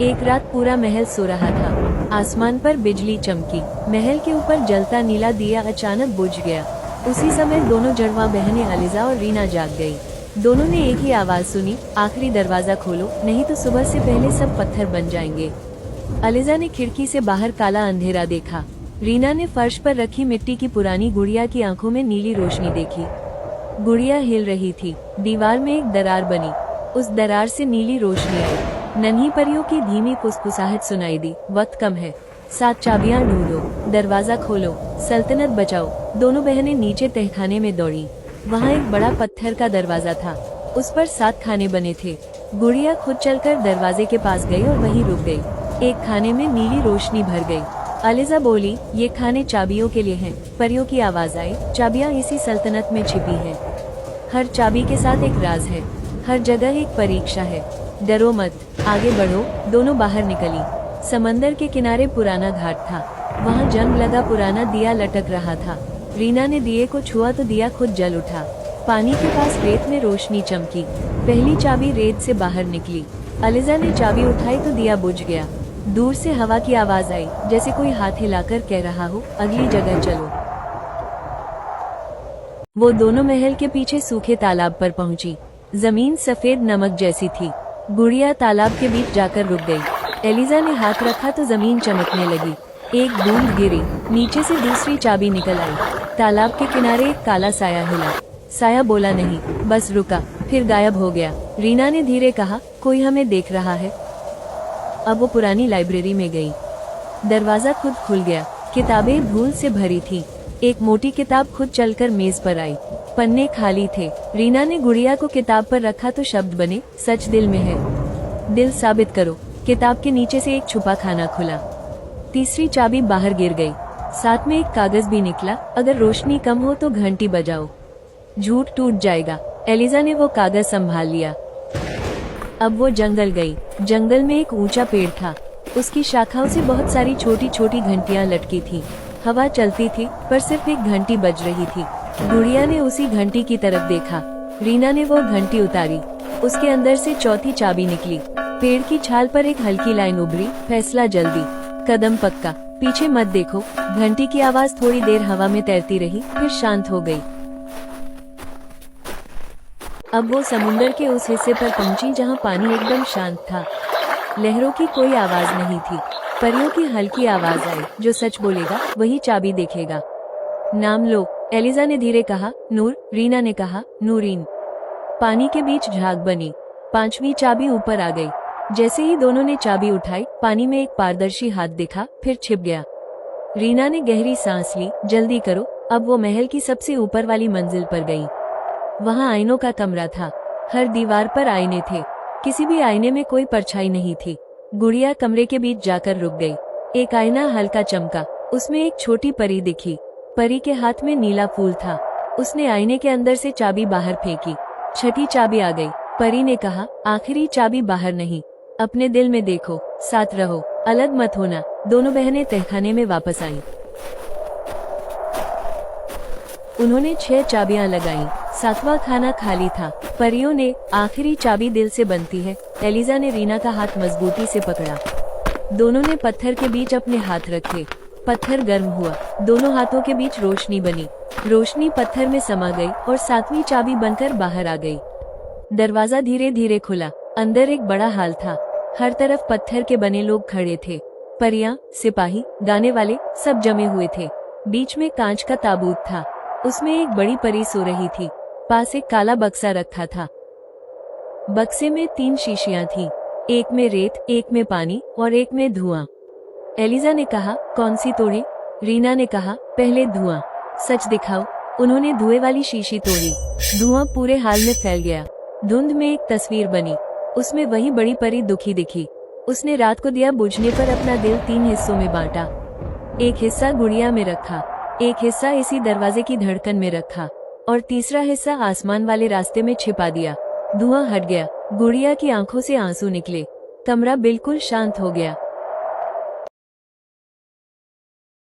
एक रात पूरा महल सो रहा था। आसमान पर बिजली चमकी। महल के ऊपर जलता नीला दिया अचानक बुझ गया। उसी समय दोनों जुड़वा बहनें अलीजा और रीना जाग गई। दोनों ने एक ही आवाज सुनी, आखिरी दरवाजा खोलो, नहीं तो सुबह से पहले सब पत्थर बन जाएंगे। अलीजा ने खिड़की से बाहर काला अंधेरा देखा। रीना ने फर्श पर रखी मिट्टी की पुरानी गुड़िया की आंखों में नीली रोशनी देखी। गुड़िया हिल रही थी। दीवार में एक दरार बनी। उस दरार से नीली रोशनी आई। नन्ही परियों की धीमी फुसफुसाहट सुनाई दी। वक्त कम है, 7 चाबियां ढूंढो, दरवाजा खोलो, सल्तनत बचाओ। दोनों बहनें नीचे तहखाने में दौड़ी। वहाँ एक बड़ा पत्थर का दरवाजा था। उस पर 7 खाने बने थे। गुड़िया खुद चलकर दरवाजे के पास गई और वहीं रुक गई। एक खाने में नीली रोशनी भर गई। अलीजा बोली, ये खाने चाबियों के लिए हैं। परियों की आवाज आई, चाबियां इसी सल्तनत में छिपी हैं। हर चाबी के साथ एक राज है। हर जगह एक परीक्षा है। डरो मत, आगे बढ़ो। दोनों बाहर निकली। समंदर के किनारे पुराना घाट था। वहाँ जंग लगा पुराना दिया लटक रहा था। रीना ने दिए को छुआ तो दिया खुद जल उठा। पानी के पास रेत में रोशनी चमकी। पहली चाबी रेत से बाहर निकली। अलीजा ने चाबी उठाई तो दिया बुझ गया। दूर से हवा की आवाज आई, जैसे कोई हाथ हिलाकर कह रहा हो, अगली जगह चलो। वो दोनों महल के पीछे सूखे तालाब पर पहुंची। जमीन सफेद नमक जैसी थी। गुड़िया तालाब के बीच जाकर रुक गई। अलीजा ने हाथ रखा तो जमीन चमकने लगी। एक बूंद गिरी, नीचे से दूसरी चाबी निकल आई। तालाब के किनारे एक काला साया हिला। साया बोला नहीं, बस रुका, फिर गायब हो गया। रीना ने धीरे कहा, कोई हमें देख रहा है। अब वो पुरानी लाइब्रेरी में गई। दरवाजा खुद खुल गया। किताबें धूल से भरी थी। एक मोटी किताब खुद चलकर मेज पर आई। पन्ने खाली थे। रीना ने गुड़िया को किताब पर रखा तो शब्द बने, सच दिल में है, दिल साबित करो। किताब के नीचे से एक छुपा खाना खुला। तीसरी चाबी बाहर गिर गई। साथ में एक कागज भी निकला, अगर रोशनी कम हो तो घंटी बजाओ, झूठ टूट जाएगा। अलीजा ने वो कागज संभाल लिया। अब वो जंगल गई। जंगल में एक ऊंचा पेड़ था। उसकी शाखाओं से बहुत सारी छोटी छोटी घंटियां लटकी थी। हवा चलती थी, पर सिर्फ एक घंटी बज रही थी। गुड़िया ने उसी घंटी की तरफ देखा। रीना ने वो घंटी उतारी। उसके अंदर से चौथी चाबी निकली। पेड़ की छाल पर एक हल्की लाइन उभरी, फैसला जल्दी, कदम पक्का, पीछे मत देखो। घंटी की आवाज थोड़ी देर हवा में तैरती रही, फिर शांत हो गई। अब वो समुंदर के उस हिस्से पर पहुंची जहां पानी एकदम शांत था। लहरों की कोई आवाज नहीं थी। परियों की हल्की आवाज आई, जो सच बोलेगा वही चाबी देखेगा। नाम लो, अलीजा ने धीरे कहा। नूर। रीना ने कहा, नूरीन। पानी के बीच झाग बनी। 5वीं चाबी ऊपर आ गई। जैसे ही दोनों ने चाबी उठाई, पानी में एक पारदर्शी हाथ दिखा, फिर छिप गया। रीना ने गहरी सांस ली। जल्दी करो। अब वो महल की सबसे ऊपर वाली मंजिल पर गई। वहाँ आईनों का कमरा था। हर दीवार पर आईने थे। किसी भी आईने में कोई परछाई नहीं थी। गुड़िया कमरे के बीच जाकर रुक गई। एक आईना हल्का चमका। उसमें एक छोटी परी दिखी। परी के हाथ में नीला फूल था। उसने आईने के अंदर से चाबी बाहर फेंकी। 6ठी चाबी आ गई। परी ने कहा, आखिरी चाबी बाहर नहीं, अपने दिल में देखो, साथ रहो, अलग मत होना। दोनों बहनें तहखाने में वापस आईं। उन्होंने 6 चाबियां लगाईं। 7वां खाना खाली था। परियों ने, आखिरी चाबी दिल से बनती है। अलीजा ने रीना का हाथ मजबूती से पकड़ा। दोनों ने पत्थर के बीच अपने हाथ रखे। पत्थर गर्म हुआ। दोनों हाथों के बीच रोशनी बनी। रोशनी पत्थर में समा गई और 7वीं चाबी बनकर बाहर आ गई। दरवाजा धीरे धीरे खुला। अंदर एक बड़ा हाल था। हर तरफ पत्थर के बने लोग खड़े थे। परियां, सिपाही, गाने वाले, सब जमे हुए थे। बीच में कांच का ताबूत था। उसमें एक बड़ी परी सो रही थी। पास एक काला बक्सा रखा था। बक्से में 3 शीशियां थीं। एक में रेत, एक में पानी और एक में धुआं। अलीजा ने कहा, कौन सी तोड़े? रीना ने कहा, पहले धुआं। सच दिखाओ। उन्होंने धुएं वाली शीशी तोड़ी। धुआं पूरे हाल में फैल गया। धुंध में एक तस्वीर बनी। उसमें वही बड़ी परी दुखी दिखी। उसने रात को दिया बुझने पर अपना दिल 3 हिस्सों में बांटा। एक हिस्सा गुड़िया में रखा, एक हिस्सा इसी दरवाजे की धड़कन में रखा और तीसरा हिस्सा आसमान वाले रास्ते में छिपा दिया। धुआं हट गया। गुड़िया की आंखों से आंसू निकले। कमरा बिल्कुल शांत हो गया।